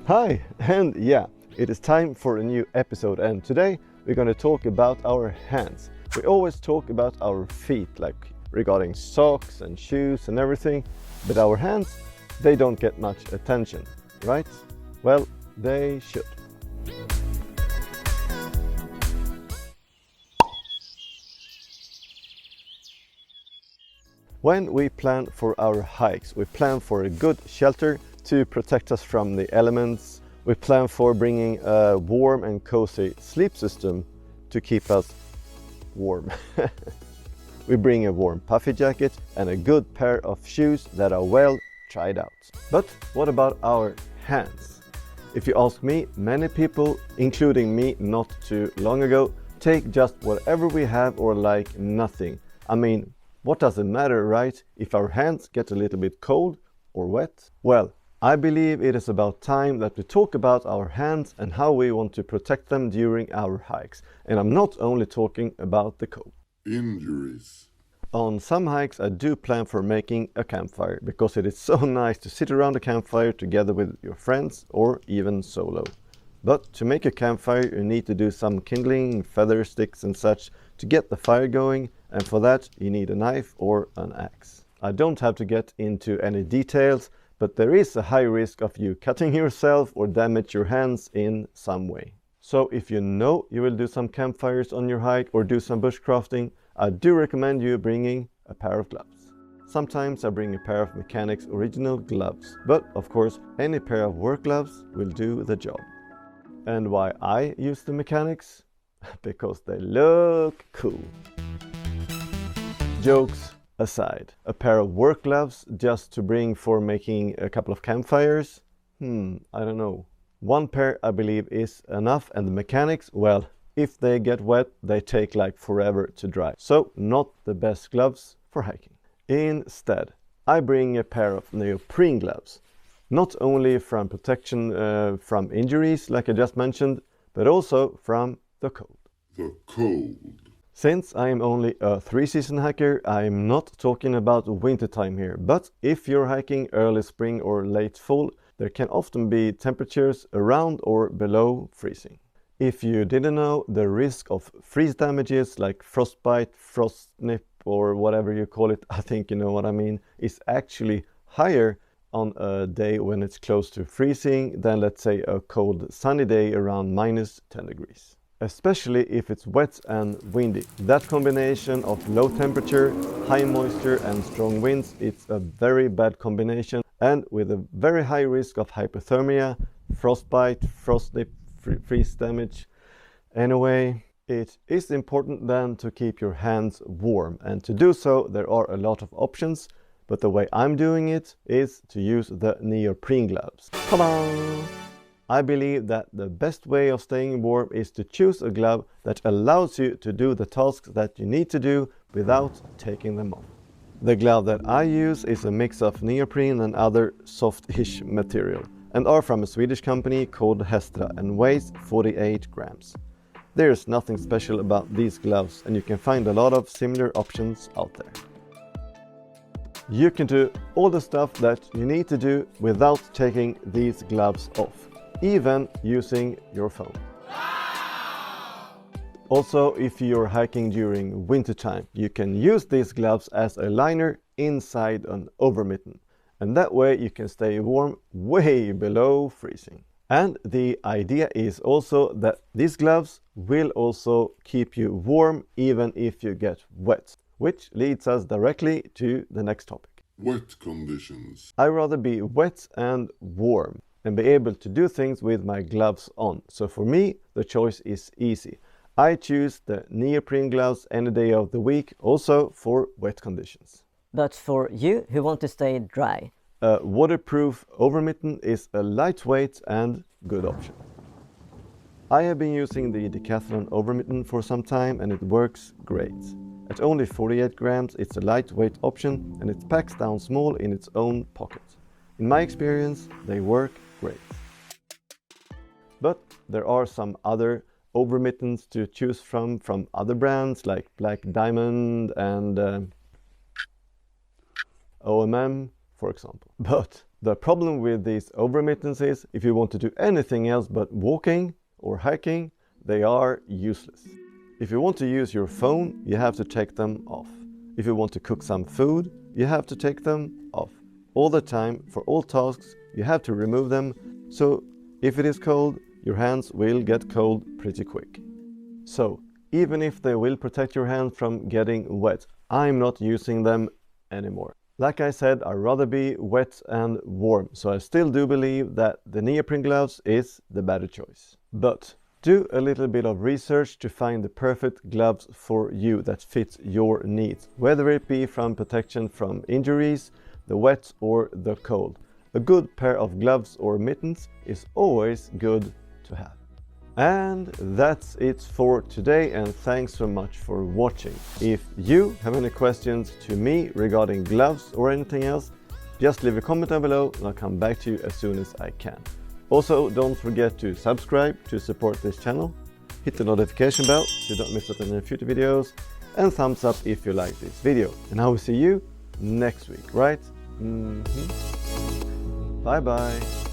Hi, and yeah, it is time for a new episode, and today we're going to talk about our hands. We always talk about our feet, like regarding socks and shoes and everything, but our hands, they don't get much attention, right? Well, they should. When we plan for our hikes, we plan for a good shelter to protect us from the elements. We plan for bringing a warm and cozy sleep system to keep us warm. We bring a warm puffy jacket and a good pair of shoes that are well tried out. But what about our hands? If you ask me, many people, including me not too long ago, take just whatever we have or like nothing. I mean, what does it matter, right? If our hands get a little bit cold or wet? Well, I believe it is about time that we talk about our hands and how we want to protect them during our hikes. And I'm not only talking about the cold. Injuries. On some hikes I do plan for making a campfire because it is so nice to sit around a campfire together with your friends or even solo. But to make a campfire you need to do some kindling, feather sticks and such to get the fire going, and for that you need a knife or an axe. I don't have to get into any details, but there is a high risk of you cutting yourself or damage your hands in some way. So if you know you will do some campfires on your hike or do some bushcrafting, I do recommend you bringing a pair of gloves. Sometimes I bring a pair of Mechanix original gloves, but of course any pair of work gloves will do the job. And why I use the Mechanix? Because they look cool. Jokes aside, a pair of work gloves just to bring for making a couple of campfires? I don't know. One pair I believe is enough, and the Mechanix, well, if they get wet, they take like forever to dry. So not the best gloves for hiking. Instead, I bring a pair of neoprene gloves. Not only from protection from injuries, like I just mentioned, but also from the cold. The cold. Since I am only a 3-season hiker, I am not talking about wintertime here, but if you're hiking early spring or late fall, there can often be temperatures around or below freezing. If you didn't know, the risk of freeze damages like frostbite, frost snip or whatever you call it, I think you know what I mean, is actually higher on a day when it's close to freezing than, let's say, a cold sunny day around -10 degrees. Especially if it's wet and windy. That combination of low temperature, high moisture and strong winds, it's a very bad combination, and with a very high risk of hypothermia, frostbite, frost snip, freeze damage. Anyway, it is important then to keep your hands warm, and to do so there are a lot of options, but the way I'm doing it is to use the neoprene gloves. Ta-da! I believe that the best way of staying warm is to choose a glove that allows you to do the tasks that you need to do without taking them off. The glove that I use is a mix of neoprene and other soft-ish material, and are from a Swedish company called HESTRA and weighs 48 grams. There's nothing special about these gloves, and you can find a lot of similar options out there. You can do all the stuff that you need to do without taking these gloves off, even using your phone. Also, if you're hiking during wintertime, you can use these gloves as a liner inside an over-mitten, and that way you can stay warm way below freezing. And the idea is also that these gloves will also keep you warm even if you get wet, which leads us directly to the next topic. Wet conditions. I'd rather be wet and warm and be able to do things with my gloves on. So for me, the choice is easy. I choose the neoprene gloves any day of the week, also for wet conditions. But for you who want to stay dry? A waterproof over-mitten is a lightweight and good option. I have been using the Decathlon over-mitten for some time and it works great. At only 48 grams, it's a lightweight option and it packs down small in its own pocket. In my experience, they work great. But there are some other over-mittens to choose from other brands like Black Diamond and OMM, for example. But the problem with these over-mittens is if you want to do anything else but walking or hiking, they are useless. If you want to use your phone, you have to take them off. If you want to cook some food, you have to take them off. All the time, for all tasks, you have to remove them, so if it is cold, your hands will get cold pretty quick. So, even if they will protect your hand from getting wet, I'm not using them anymore. Like I said, I'd rather be wet and warm, so I still do believe that the neoprene gloves is the better choice. But do a little bit of research to find the perfect gloves for you that fits your needs, whether it be from protection from injuries, the wet or the cold. A good pair of gloves or mittens is always good to have. And that's it for today, and thanks so much for watching. If you have any questions to me regarding gloves or anything else, just leave a comment down below and I'll come back to you as soon as I can. Also, don't forget to subscribe to support this channel, hit the notification bell so you don't miss out on any future videos, and thumbs up if you like this video. And I will see you next week, right? Bye bye.